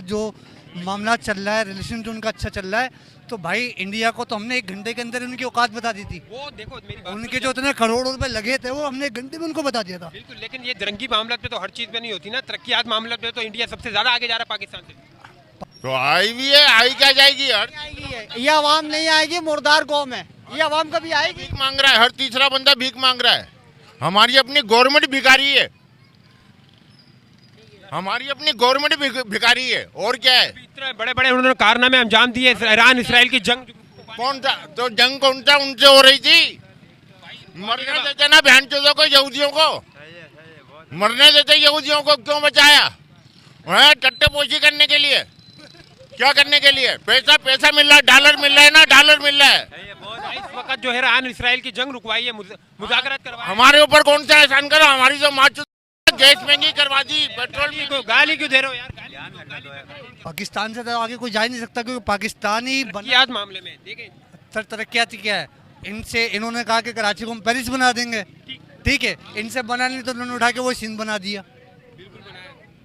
जो मामला चल रहा है, रिलेशन जो उनका अच्छा चल रहा है, तो भाई इंडिया को तो हमने 1 घंटे के अंदर उनकी औकात बता दी थी। वो देखो मेरी बात उनके जो इतने करोड़ों रुपए लगे थे वो हमने 1 घंटे में उनको बता दिया था। बिल्कुल, लेकिन ये जंगी मामला पे तो हर चीज पे नहीं होती ना, तरक्यात मामला पे तो इंडिया सबसे ज्यादा आगे जा रहा है पाकिस्तान से। तो आई भी है, आई क्या जाएगी यार। ये आवाम नहीं आएगी, मुर्दार कौम है। ये आवाम कभी आएगी? भीख मांग रहा है, हर तीसरा बंदा भीख मांग रहा है। हमारी अपनी गवर्नमेंट भिखारी है, हमारी अपनी गवर्नमेंट भिखारी है, और क्या है। इतने बड़े बड़े उन्होंने कारनामे अंजाम दिए, ईरान इसराइल की जंग। कौन सा तो जंग कौन सा उनसे हो रही थी? मरने देते ना बहन चोदों को, यहूदियों को मरने देते, यहूदियों को क्यों बचाया? टट्टे पोशी करने के लिए, क्या करने के लिए? पैसा पैसा मिल रहा है, डॉलर मिल रहा है ना, डॉलर मिल रहा है। इस वक्त जो है ईरान इसराइल की जंग रुकवाई है, मुज़ाकरात करवाई। हमारे ऊपर कौन सा एहसान करो? हमारी जो माँ गैस महंगी करवा दी, पेट्रोल भी। को गाली क्यों दे रहे हो यार? पाकिस्तान से तो आगे कोई जा ही नहीं सकता, क्योंकि पाकिस्तान ही तरक्यात मामले में देखें, तरक्यात क्या है। इनसे इन्होंने कहा कि कराची को हम पेरिस बना देंगे, ठीक है। इनसे बना नहीं तो उन्होंने उठा के वो सिंध बना दिया।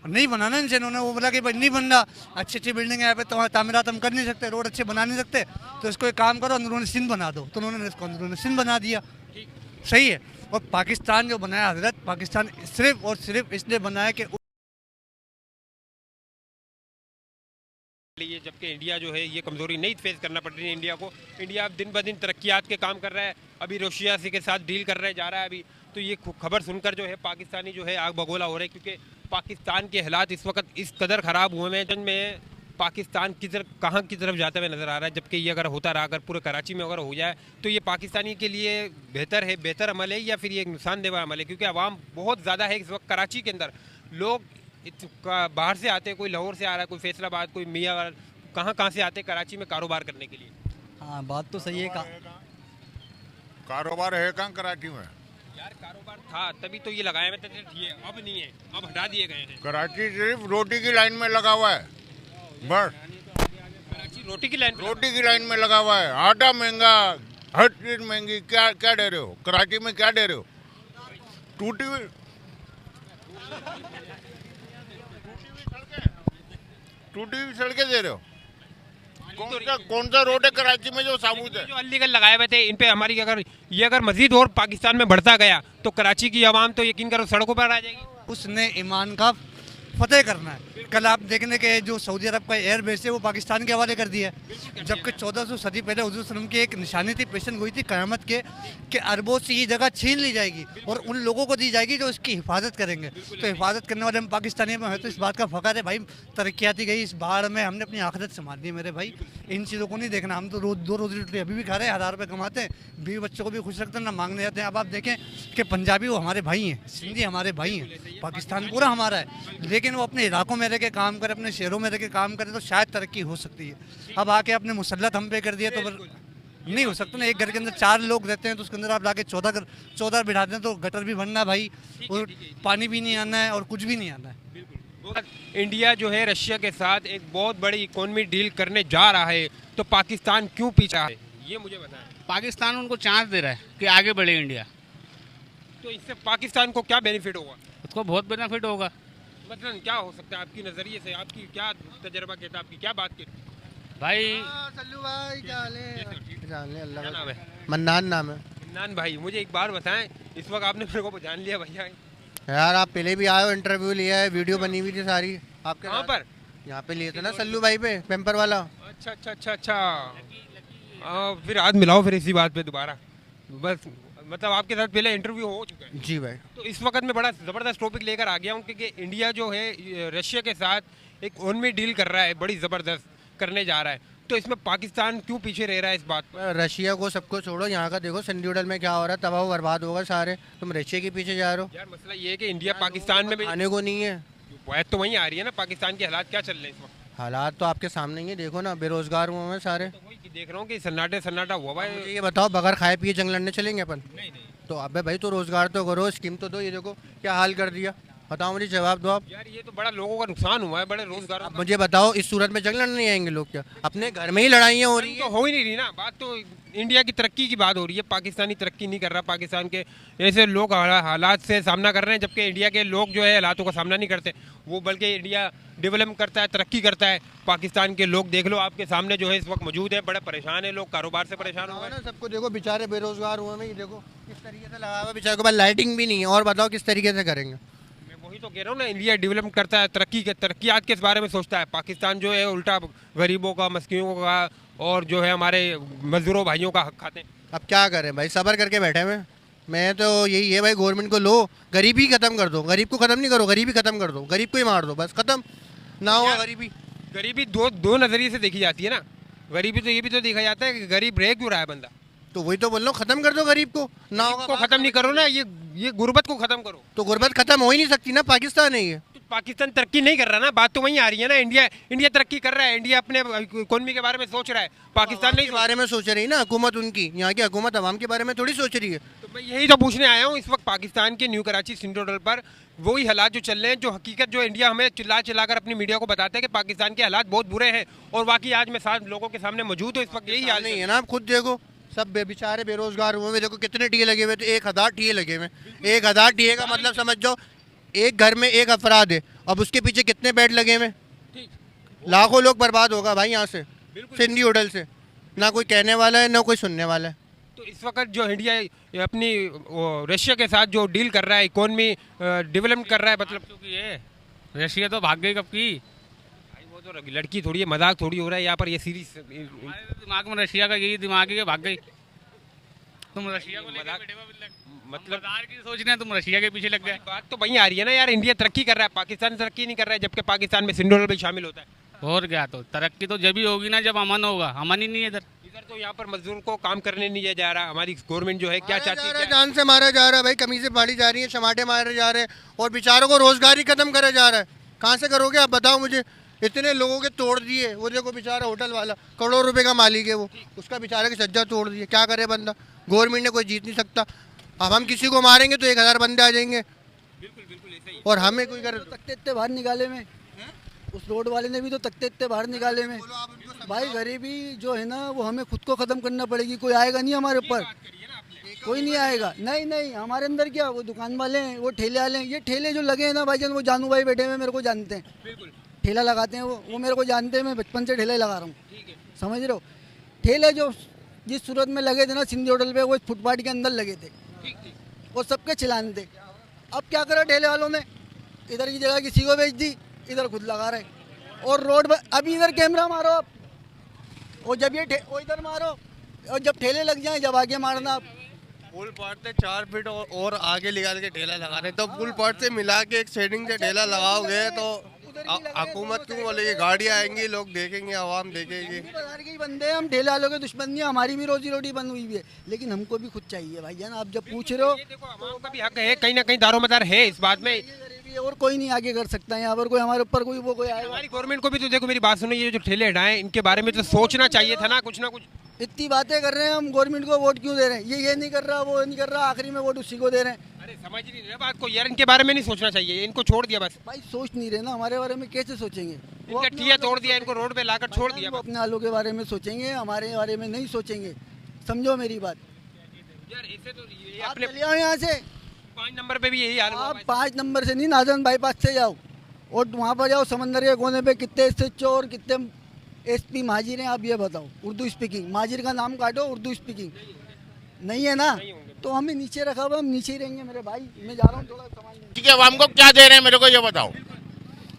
नहीं बनाना इनसे, इन्होंने वो बोला कि भाई नहीं बन रहा, अच्छी अच्छी बिल्डिंग यहाँ पे तो तामीरात हम कर नहीं सकते, रोड अच्छे बना नहीं सकते, तो इसको एक काम करो अंदरूनी सिंध बना दो। तो उन्होंने इसको अंदरूनी सिंध बना दिया, सही है। और पाकिस्तान जो बनाया हजरत, पाकिस्तान सिर्फ और सिर्फ इसलिए बनाया कि ये, जबकि इंडिया जो है ये कमजोरी नहीं फेस करना पड़ रही है इंडिया को। इंडिया अब दिन ब दिन तरक्यात के काम कर रहा है, अभी रशिया से के साथ डील कर रहे जा रहा है अभी। तो ये खबर सुनकर जो है पाकिस्तानी जो है आग बगोला हो रहे हैं, क्योंकि पाकिस्तान के हालात इस वक्त इस कदर ख़राब हुए हैं जिनमें पाकिस्तान की तरफ कहाँ की तरफ जाते हुए नज़र आ रहा है। जबकि ये अगर होता रहा, अगर पूरे कराची में अगर हो जाए, तो ये पाकिस्तानी के लिए बेहतर है, बेहतर अमल है, या फिर ये एक नुकसानदेह अमल है? क्योंकि आवाम बहुत ज़्यादा है इस वक्त कराची के अंदर। लोग बाहर से आते हैं, कोई लाहौर से आ रहा है, कोई फैसलाबाद, कोई मियाँ, कहाँ से आते हैं कराची में कारोबार करने के लिए। हाँ, बात तो सही है। कारोबार है कहाँ कराची में? यार कारोबार था तभी तो ये लगाए हुए थे, अब नहीं है, अब हटा दिए गए हैं। कराची सिर्फ रोटी की लाइन में लगा हुआ है, बस कराची रोटी की लाइन रोटी की लाइन में लगा हुआ है। आटा महंगा, हर चीज महंगी। क्या क्या दे रहे हो कराची में? क्या दे रहे हो? टूटी हुई सड़कें दे रहे हो? कौन सा रोड है कराची में जो साबुत है? जो अलीगढ़ लगाए हुए थे, इन पे हमारी अगर मजीद और पाकिस्तान में बढ़ता गया तो कराची की आवाम तो यकीन करो सड़कों पर आ जाएगी। उसने ईमान का फतेह करना है। कल आप देखने के जो सऊदी अरब का एयर बेस है वो पाकिस्तान के हवाले कर दिया है, जबकि 1400 सदी पहले हुजूर सल्लल्लाहु अलैहि वसल्लम की एक निशानी थी, पेशन हुई थी क़यामत के, कि अरबों से ये जगह छीन ली जाएगी और उन लोगों को दी जाएगी जो इसकी हिफाजत करेंगे। तो हिफाजत करने वाले हम पाकिस्तानी में है, तो इस बात का फ़ख्र है भाई। तरक्याती गई इस बाढ़ में, हमने अपनी आखिरत संभाल ली मेरे भाई। इन चीज़ों को नहीं देखना। हम तो रोज 2 रोज़ी रोटी अभी भी खा रहे हैं, 1000 रुपये कमाते हैं, बीवी बच्चों को भी खुश रखते हैं, ना मांगने जाते हैं। अब आप देखें कि पंजाबी वो हमारे भाई हैं, सिंधी हमारे भाई हैं, पाकिस्तान पूरा हमारा है, लेकिन वो अपने इलाकों में रह के काम करे, अपने शहरों में रह के काम करे तो शायद तरक्की हो सकती है। अब आके अपने मुसल्लत हम पे कर दिया तो नहीं हो सकता ना। एक घर के अंदर 4 लोग रहते हैं तो उसके अंदर आप लाके 14 बिठा दें तो गटर भी बनना भाई, और पानी भी नहीं आना है और कुछ भी नहीं आना है। इंडिया जो है रशिया के साथ एक बहुत बड़ी इकोनॉमी डील करने जा रहा है, तो पाकिस्तान क्यों पीछे है, ये मुझे बताएं। पाकिस्तान उनको चांस दे रहा है कि आगे बढ़े इंडिया, तो इससे पाकिस्तान को क्या बेनिफिट होगा? उसको बहुत बेनिफिट होगा। मतलब क्या हो सकता है आपकी नज़रिए से, आपकी क्या तजर्बा कहता है, आपकी क्या बात कहती है? भाई सल्लू भाई क्या हाल है? क्या नाम है? मन्नान नाम है इमरान भाई, मुझे एक बार बताएं, इस वक्त आपने मेरे को जान लिया भैया, यार। आप पहले भी आए हो, इंटरव्यू लिया है, वीडियो बनी हुई थी सारी आपके। कहाँ पर? यहाँ पे लिए थे ना सल्लू भाई पे, पेम्पर वाला। अच्छा अच्छा अच्छा अच्छा, फिर आज मिलाओ फिर इसी बात पे दोबारा। बस मतलब आपके साथ पहले इंटरव्यू हो चुका है? जी भाई। तो इस वक्त मैं बड़ा ज़बरदस्त टॉपिक लेकर आ गया हूँ, क्योंकि इंडिया जो है रशिया के साथ एक इकोनॉमी डील कर रहा है, बड़ी ज़बरदस्त करने जा रहा है। तो इसमें पाकिस्तान क्यों पीछे रह रहा है इस बात पर? रशिया को सबको छोड़ो, यहाँ का देखो संड्यूडल में क्या हो रहा है, तबाह बर्बाद होगा सारे। तुम रशिया के पीछे जा रहे हो। यार मसला ये है कि इंडिया पाकिस्तान में भी आने को नहीं है। बात तो वहीं आ रही है ना, पाकिस्तान के हालात क्या चल रहे हैं इस वक्त? हालात तो आपके सामने ही है, देखो ना, बेरोजगार हुए हैं सारे। तो वही देख रहा हूँ कि सन्नाटा हुआ भाई। मुझे ये बताओ, बगैर खाए पिए जंग लड़ने चलेंगे अपन? नहीं नहीं, तो अबे भाई तो रोजगार तो करो, स्कीम तो दो। ये देखो क्या हाल कर दिया। बताओ मुझे, जवाब दो आप। यार ये तो बड़ा लोगों का नुकसान हुआ है, बड़े रोजगार अब मुझे बताओ, इस सूरत में जंग लड़ने नहीं आएंगे लोग क्या? अपने घर में ही लड़ाइयाँ हो रही तो है। हो ही नहीं रही ना बात, तो इंडिया की तरक्की की बात हो रही है। पाकिस्तानी तरक्की नहीं कर रहा, पाकिस्तान के ऐसे लोग हालात से सामना कर रहे हैं, जबकि इंडिया के लोग जो है हालातों का सामना नहीं करते, वो बल्कि इंडिया डेवलप करता है, तरक्की करता है। पाकिस्तान के लोग देख लो आपके सामने जो है इस वक्त मौजूद है, बड़े परेशान है लोग, कारोबार से परेशान हो गए। ना सबको देखो, बेचारे बेरोजगार हुए हैं, ये देखो किस तरीके से लगा हुआ, बेचारे के पास लाइटिंग भी नहीं है। और बताओ किस तरीके से करेंगे? मैं वही तो कह रहा हूँ ना, इंडिया डेवलप करता है, तरक्कियात के बारे में सोचता है। पाकिस्तान जो है उल्टा गरीबों का, मस्किनों का और जो है हमारे मजदूरों भाइयों का हक खाते हैं। अब क्या करें भाई, सब्र करके बैठे हुए। मैं तो यही है भाई, गवर्नमेंट को लो, गरीबी खत्म कर दो। गरीब को खत्म नहीं करो, गरीबी खत्म कर दो, गरीब को ही मार दो, बस खत्म ना हो गरीबी। गरीबी दो नजरिए से देखी जाती है ना। गरीबी तो ये भी तो देखा जाता है कि गरीब रह क्यों रहा है बंदा। तो वही तो बोल रहा हूँ, खत्म कर दो गरीब को, ना होगा को खत्म नहीं करो ना, ये गुर्बत को खत्म करो। तो गुर्बत खत्म हो ही नहीं सकती ना, पाकिस्तान है ये। तो पाकिस्तान तरक्की नहीं कर रहा ना, बात तो वहीं आ रही है ना। इंडिया तरक्की कर रहा है, इंडिया अपने इकोनॉमी के बारे में सोच रहा है, पाकिस्तान नहीं के बारे में सोच रही ना हुकूमत उनकी, यहाँ की हुकूमत अवाम के बारे में थोड़ी सोच रही है। तो मैं यही तो पूछने आया हूँ। इस वक्त पाकिस्तान के न्यू कराची सिंध रोड पर वही हालात जो चल रहे हैं, जो हकीकत जो इंडिया हमें चिल्लाकर अपनी मीडिया को बताता है कि पाकिस्तान के हालात बहुत बुरे हैं, और बाकी आज मैं 7 लोगों के सामने मौजूद हूँ। इस वक्त यही हाल नहीं है ना, आप खुद देखो, सब बेचारे बेरोजगार हुए हैं। देखो कितने टीए लगे हुए, तो 1000 टीए लगे हुए। 1000 टीए का मतलब समझ जाओ, एक घर में एक अफराद है, अब उसके पीछे कितने बेड लगे हुए? लाखों लोग बर्बाद होगा भाई यहाँ से, सिंधी होटल से। ना कोई कहने वाला है, ना कोई सुनने वाला है। तो इस वक्त जो इंडिया अपनी रशिया के साथ जो डील कर रहा है, इकोनॉमी डेवलप कर रहा है, मतलब क्योंकि ये रशिया तो भाग गई कब की। भाई वो तो लड़की थोड़ी है, मजाक थोड़ी हो रहा है यहाँ पर। ये सीरीज हमारे दिमाग में रशिया का यही दिमाग है कि भाग गई। तुम रशिया को लेकर बैठे हो, मतलब मजाक की सोच रहे हैं, तुम रशिया के पीछे लग गए। बात तो वहीं आ रही है ना यार। इंडिया तरक्की कर रहा है, पाकिस्तान तरक्की नहीं कर रहा है, जबकि पाकिस्तान में सिंध भी शामिल होता है। और क्या, तो तरक्की तो जब ही होगी ना जब अमन होगा। अमन ही नहीं है इधर। इधर तो यहाँ पर मजदूर को काम करने नहीं दिया जा रहा। हमारी गवर्नमेंट जो है क्या चाहती है, जान से मारा जा रहा है भाई, कमीजें फाड़ी जा रही है, टमाटे मारे जा रहे हैं, और बेचारों को रोजगार ही खत्म करा जा रहा है। कहाँ से करोगे आप बताओ मुझे? इतने लोगों के तोड़ दिए। वो देखो बेचारा होटल वाला, करोड़ों रुपए का मालिक है वो, उसका बेचारे की सज्जा तोड़ दिए। क्या करे बंदा? गवर्नमेंट ने कोई जीत नहीं सकता। अब हम किसी को मारेंगे तो 1000 बंदे आ जाएंगे, और हमें कोई कर तख्ते इतने बाहर निकाले में, उस रोड वाले ने भी तो तख्ते इतने बाहर निकाले में। भाई गरीबी जो है ना, वो हमें खुद को ख़त्म करना पड़ेगी। कोई आएगा नहीं हमारे ऊपर, कोई नहीं आएगा। नहीं नहीं, हमारे अंदर क्या, वो दुकान वाले हैं, वो ठेले वाले हैं। ये ठेले जो लगे हैं ना भाईजान, वो जानू भाई बैठे हुए मेरे को जानते हैं, ठेला लगाते हैं वो मेरे को जानते हैं। मैं बचपन से ठेला लगा रहा हूँ, समझ रहे हो? ठेले जो जिस सूरत में लगे थे ना सिंधी होटल पे, वो फुटपाथ के अंदर लगे थे, वो सबके चिलान थे। अब क्या करा ठेले वालों ने, इधर की जगह किसी को बेच दी, इधर खुद लगा रहे। और रोड पर अभी इधर कैमरा मारो आप, और जब ये वो इधर मारो, और जब ठेले लग जाए जब आगे मारना आप। पुल पाट से 4 फीट और आगे निकाल के ठेला लगा रहे, तो पुल पाट से मिला के एक शेडिंग से ठेला लगाओगे तो हुकूमत क्यों बोलेगी? गाड़ियाँ आएंगी, लोग देखेंगे, आवाम देखेगी। बाजार के ही बंदे हैं हम, ठेले वालों के दुश्मन नहीं है। हमारी भी रोजी रोटी बंद हुई है, लेकिन हमको भी खुद चाहिए भाईजान। आप जब पूछ रहे हो, ये देखो आवाम का भी हक है, कहीं ना कहीं दारोमदार है इस बात में। और कोई नहीं आगे कर सकता है यहाँ पर, कोई हमारे ऊपर कोई आएगा। हमारी गवर्नमेंट को भी तो देखो, मेरी बात सुनो, ये जो ठेले हटाएं इनके बारे में तो सोचना चाहिए था ना कुछ। इतनी बातें कर रहे हैं हम, गवर्नमेंट को वोट क्यों दे रहे हैं? ये नहीं कर रहा, वो नहीं कर रहा, आखिरी में वोट उसी को दे रहे हैं। अरे समझ नहीं रहे बात को यार, इनके बारे में नहीं सोचना चाहिए, इनको छोड़ दिया बस। भाई सोच नहीं रहे ना, हमारे बारे में कैसे सोचेंगे? इनका ठिया तोड़ दिया, इनको रोड पे लाकर छोड़ दिया। वो अपने आलों के बारे में सोचेंगे, हमारे बारे में नहीं सोचेंगे। समझो मेरी बात। यार इससे तो ये आप अपने चले आओ यहाँ से, 5 नंबर पे भी यही हाल हुआ। आप 5 नंबर से नहीं, नाजन बाईपास से जाओ और वहाँ पर जाओ। समंदर के कोने पे कितने SHO और कितने SP महाजिर हैं, आप ये बताओ। उर्दू स्पीकिंग महाजिर का नाम काटो, उर्दू स्पीकिंग नहीं है ना, तो हमें नीचे रखा हुआ, हम नीचे ही रहेंगे मेरे भाई। मैं जा रहा हूँ थोड़ा सामान लेने। ठीक है, आवाम को क्या दे रहे हैं मेरे को ये बताओ।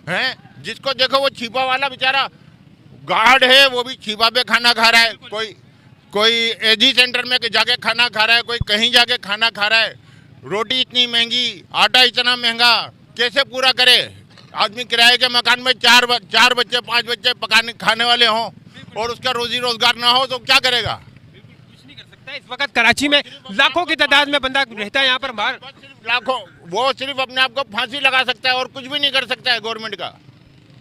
हैं, जिसको देखो वो छिपा वाला बेचारा गार्ड है, वो भी छिपा पे खाना खा रहा है। कोई AG सेंटर में जाके खाना खा रहा है, कोई कहीं जाके खाना खा रहा है। रोटी इतनी महंगी, आटा इतना महंगा, कैसे पूरा करे? आदमी किराए के मकान में 4 बच्चे 5 बच्चे पकाने खाने वाले हों और उसका रोजी रोजगार ना हो तो क्या करेगा? कुछ नहीं कर सकता। इस वक्त कराची में लाखों की तादाद में बंदा रहता है यहाँ पर बाहर। लाखों, वो सिर्फ अपने आप को फांसी लगा सकता है और कुछ भी नहीं कर सकता है गवर्नमेंट का।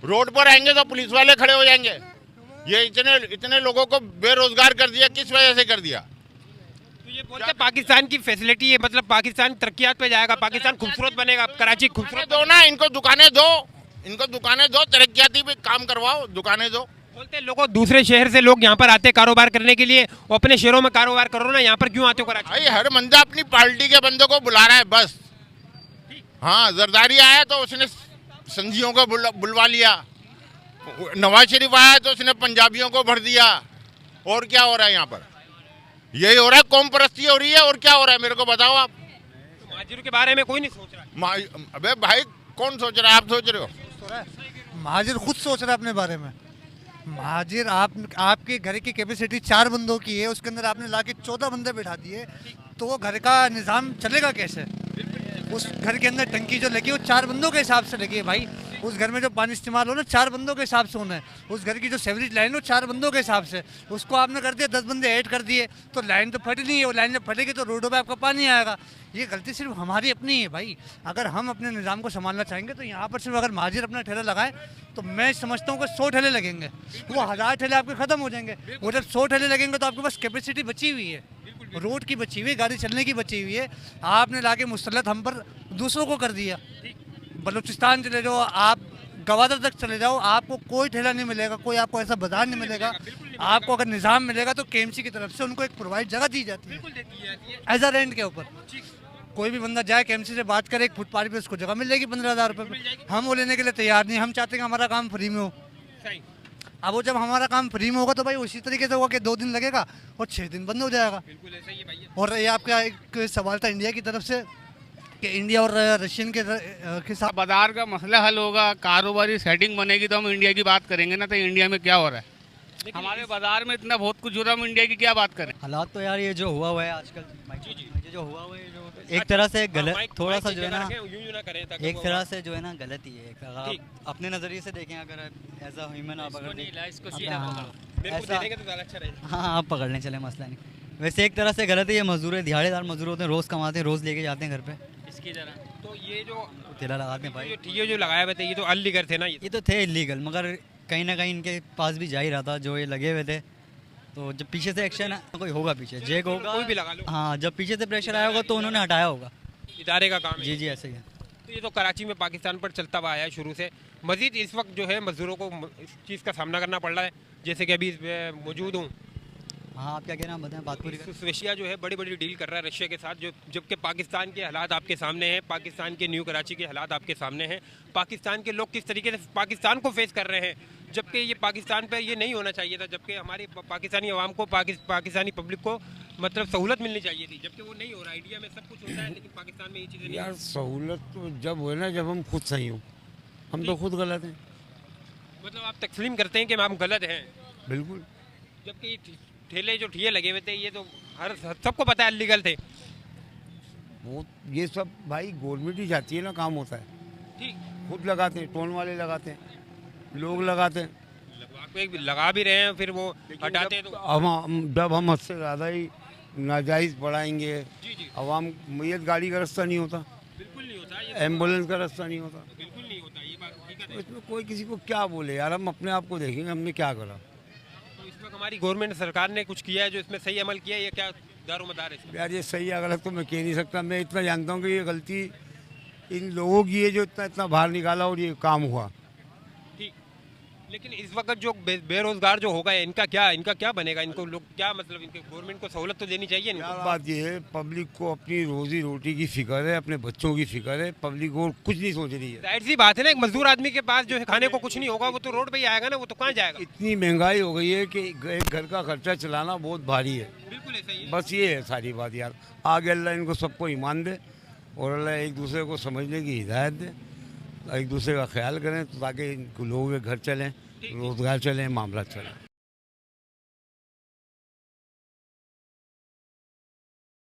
रोड पर आएंगे तो पुलिस वाले खड़े हो जाएंगे। ये इतने लोगों को बेरोजगार कर दिया, किस वजह से कर दिया? तो ये बोलते हैं पाकिस्तान की फैसिलिटी है, मतलब पाकिस्तान तरक्कियात पे जाएगा, पाकिस्तान खूबसूरत बनेगा, कराची खूबसूरत दो ना, इनको दुकानें दो, तरक्याती पे काम करवाओ, दुकानें दो। बोलते हैं लोगों दूसरे शहर से लोग यहाँ पर आते हैं कारोबार करने के लिए, वो अपने शहरों में कारोबार करो ना, यहाँ पर क्यों आते हो कराची? भाई हर बंदा अपनी पार्टी के बंदे को बुला रहा है बस। हाँ, जरदारी आया तो उसने संधियों को बुलवा लिया, नवाज शरीफ आया तो उसने पंजाबियों को भर दिया। और क्या हो रहा है यहाँ पर? यही हो रहा है, कौम परस्ती हो रही है। और क्या हो रहा है मेरे को बताओ आप। महाजिर के बारे में कोई नहीं सोच रहा। अबे भाई कौन सोच रहा है? आप सोच रहे हो? महाजिर खुद सोच रहा है अपने बारे में। महाजिर आपके घर की कैपेसिटी 4 बंदों की है, उसके अंदर आपने लाके 14 बंदे बैठा दिए, तो वो घर का निज़ाम चलेगा कैसे? उस घर के अंदर टंकी जो लगी है वो 4 बंदों के हिसाब से लगी है भाई। उस घर में जो पानी इस्तेमाल हो ना 4 बंदों के हिसाब से होना है। उस घर की जो सेवरेज लाइन है वो 4 बंदों के हिसाब से, उसको आपने कर दिया 10 बंदे ऐड कर दिए, तो लाइन तो फटी नहीं है। वो लाइन जब फटेगी तो रोडों पे आपका पानी आएगा। ये गलती सिर्फ हमारी अपनी है भाई। अगर हम अपने निज़ाम को संभालना चाहेंगे तो यहाँ पर सिर्फ अगर महाजिर अपना ठेला लगाए तो मैं समझता हूँ कि 100 ठेले लगेंगे, वो 1000 ठेले आपके ख़त्म हो जाएंगे। वो जब 100 ठेले लगेंगे तो आपके पास कैपेसिटी बची हुई है, रोड की बची हुई है, गाड़ी चलने की बची हुई है। आपने लाके मुसल्लत हम पर दूसरों को कर दिया। बलूचिस्तान चले जाओ, आप गवादर तक चले जाओ, आपको कोई ठेला नहीं मिलेगा, कोई आपको ऐसा बाजार नहीं मिलेगा। आपको अगर निज़ाम मिलेगा तो केएमसी की तरफ से उनको एक प्रोवाइड जगह दी जाती है एज अ रेंट के ऊपर। कोई भी बंदा जाए केएमसी से बात करे, एक फुटपाथ पे उसको जगह मिल जाएगी 15,000 रुपये। हम वो लेने के लिए तैयार नहीं, हम चाहते हैं कि हमारा काम फ्री में हो। अब वो जब हमारा काम फ्री में होगा तो भाई उसी तरीके से होगा कि 2 दिन लगेगा और 6 दिन बंद हो जाएगा। और ये आपका एक सवाल था इंडिया की तरफ से कि इंडिया और रशियन के साथ बाजार का मसला हल होगा, कारोबारी सेटिंग बनेगी तो हम इंडिया की बात करेंगे ना। तो इंडिया में क्या हो रहा है? हमारे बाजार में इतना बहुत कुछ हो रहा है, हम इंडिया की क्या बात करें? हालात तो यार ये जो हुआ है आजकल, ये जो हुआ है जो एक तरह से गलत, थोड़ा सा जो है ना एक तरह से जो है ना गलत ही है। अगर आप अपने नज़रिए से देखें, अगर एज अ ह्यूमन आप अगर हाँ आप पकड़ने चले मसला नहीं, वैसे एक तरह से गलत है। ये मजदूर है, दिहाड़ीदार मजदूर होते हैं, रोज़ कमाते हैं, रोज़ लेके जाते हैं घर पे इसकी तरह। तो ये जो ठेला लगाते हैं भाई, ये जो लगाए हुए थे ये तो अनलीगल थे ना? ये तो थे इलीगल, मगर कहीं ना कहीं इनके पास भी जा ही रहा था जो ये लगे हुए थे। तो जब पीछे से एक्शन कोई होगा, पीछे जेक होगा, कोई भी लगा लो। हाँ जब पीछे से प्रेशर आया होगा तो उन्होंने हटाया होगा। इदारे का काम है। जी ऐसे ही है। तो ये तो कराची में पाकिस्तान पर चलता हुआ आया है शुरू से। मजीद इस वक्त जो है मजदूरों को इस चीज़ का सामना करना पड़ रहा है, जैसे कि अभी मौजूद हूँ। हाँ आप क्या कह रहे हैं बताएं, बात पूरी करें। रशिया जो है बड़ी बड़ी डील कर रहा है रशिया के साथ, जो जबकि पाकिस्तान के हालात आपके सामने हैं, पाकिस्तान के न्यू कराची के हालात आपके सामने हैं, पाकिस्तान के लोग किस तरीके से पाकिस्तान को फेस कर रहे हैं, जबकि ये पाकिस्तान पे ये नहीं होना चाहिए था। जबकि हमारी पाकिस्तानी अवाम को, पाकिस्तानी पब्लिक को मतलब सहूलत मिलनी चाहिए थी, जबकि वो नहीं हो रहा। इंडिया में सब कुछ होता है लेकिन पाकिस्तान में ये चीज़ें नहीं। यार सहूलत तो जब हुए ना जब हम खुद सही हों, हम तो खुद गलत हैं। मतलब आप तस्लीम करते हैं कि हम गलत हैं? बिल्कुल। जबकि ठेले जो ठिए लगे हुए थे ये तो हर सबको पता है अनलीगल थे। वो ये सब भाई गवर्नमेंट ही चाहती है ना, काम होता है। ठीक, खुद लगाते हैं, टोल वाले लगाते हैं, लोग लगाते हैं, लगा भी रहे हैं, फिर वो हटाते हैं। तो जब हम हद से ज़्यादा ही नाजायज़ बढ़ाएंगे, आवाम मैयत गाड़ी का रास्ता नहीं होता, बिल्कुल नहीं होता, एम्बुलेंस का रास्ता नहीं होता, बिल्कुल नहीं होता, ये बात हकीकत है। तो इसमें कोई किसी को क्या बोले यार, हम अपने आप को देखेंगे हमने क्या करा। तो इसमें हमारी गवर्नमेंट सरकार ने कुछ किया है जो इसमें सही अमल किया है, ये क्या दारोमदार है? यार ये सही या गलत तो मैं कह नहीं सकता। मैं इतना जानता हूँ कि ये गलती इन लोगों की है जो इतना बाहर निकाला और ये काम हुआ। ठीक, लेकिन इस वक्त जो बेरोजगार जो होगा इनका क्या बनेगा? इनको लोग क्या मतलब इनके गवर्नमेंट को सहूलत तो देनी चाहिए इनको। बात ये है, पब्लिक को अपनी रोजी रोटी की फिक्र है, अपने बच्चों की फिक्र है, पब्लिक और कुछ नहीं सोच रही है। जाहिर सी बात है ना, एक मजदूर आदमी के पास जो है खाने को कुछ नहीं होगा, वो तो रोड पे ही आएगा ना, वो तो कहाँ जाएगा? इतनी महंगाई हो गई है कि एक घर का खर्चा चलाना बहुत भारी है। बिल्कुल ऐसा ही है। बस ये है सारी बात यार। आगे अल्लाह इनको सबको ईमान दे और अल्लाह एक दूसरे को समझने की हिदायत दे, एक दूसरे का ख्याल करें ताकि लोगों के घर चलें, रोजगार चलें, मामला चलें।